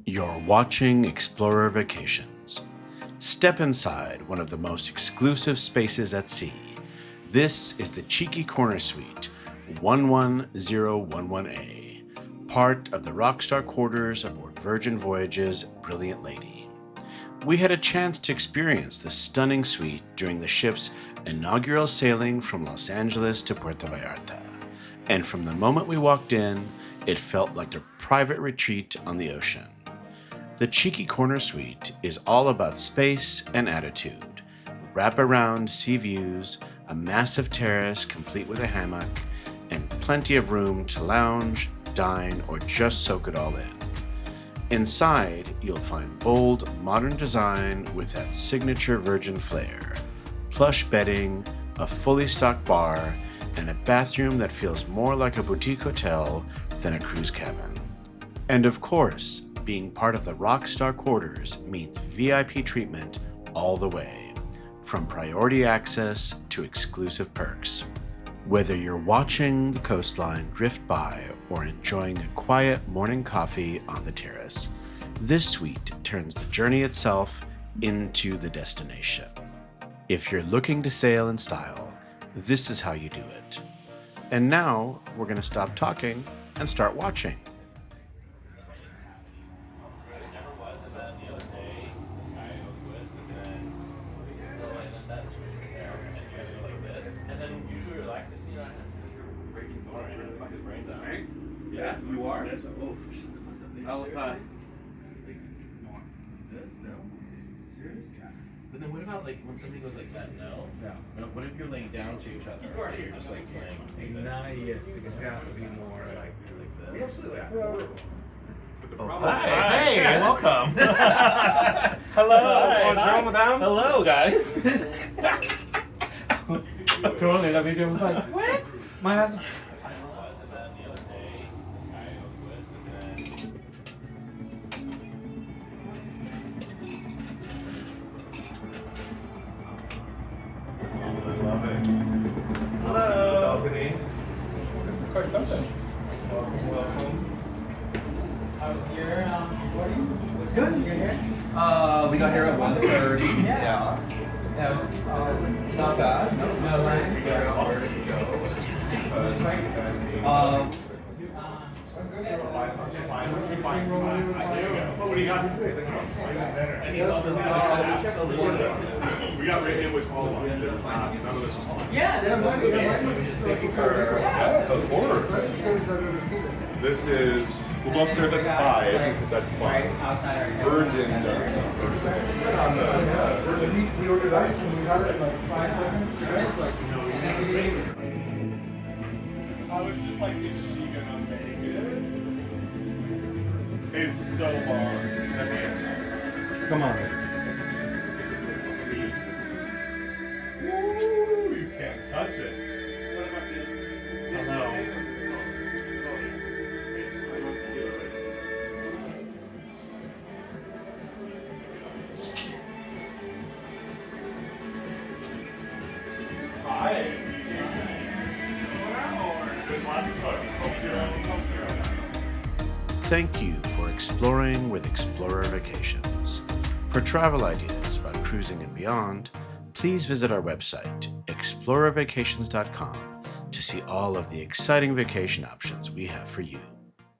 You're watching Explorer Vacations. Step inside one of the most exclusive spaces at sea. This is the Cheeky Corner Suite 11011A, part of the Rockstar quarters aboard Virgin Voyages' Brilliant Lady. We had a chance to experience the stunning suite during the ship's inaugural sailing from Los Angeles to Puerto Vallarta, and from the moment we walked in, it felt like a private retreat on the ocean. The Cheeky Corner Suite is all about space and attitude, wrap-around sea views, a massive terrace complete with a hammock, and plenty of room to lounge, dine, or just soak it all in. Inside, you'll find bold, modern design with that signature Virgin flair, plush bedding, a fully stocked bar, and a bathroom that feels more like a boutique hotel than a cruise cabin. And of course, being part of the Rockstar quarters means VIP treatment all the way, from priority access to exclusive perks. Whether you're watching the coastline drift by or enjoying a quiet morning coffee on the terrace, this suite turns the journey itself into the destination. If you're looking to sail in style, this is how you do it. And now we're going to stop talking and start watching. Yes, you are. I was not. But then what about like when somebody goes like that? No. No. What if you're laying down to each other? Or you're just like playing. Not yet, because it has to be more like this. Hi. Hey, welcome. Hello. Hi. Bonjour, madame. Hello, guys. Totally, that video was like, what? My husband. Hello. This is quite something. Welcome. How's your morning? Good. You here? We got here at 1:30. Yeah. Not bad. No line. We got where to go. What do you got today? And he's all we got right in was all one. There was not, none of this was on. Yeah, Thank you for This is, we'll go upstairs at 5 because that's fun. Virgin does. We ordered ice and we got it in like 5 seconds. I was just like, is she gonna make it? It's so long. Come on. Woo, you can't touch it. Hello. Hi. Thank you for exploring with Explorer Vacations. For travel ideas about cruising and beyond, please visit our website, ExplorerVacations.com, to see all of the exciting vacation options we have for you.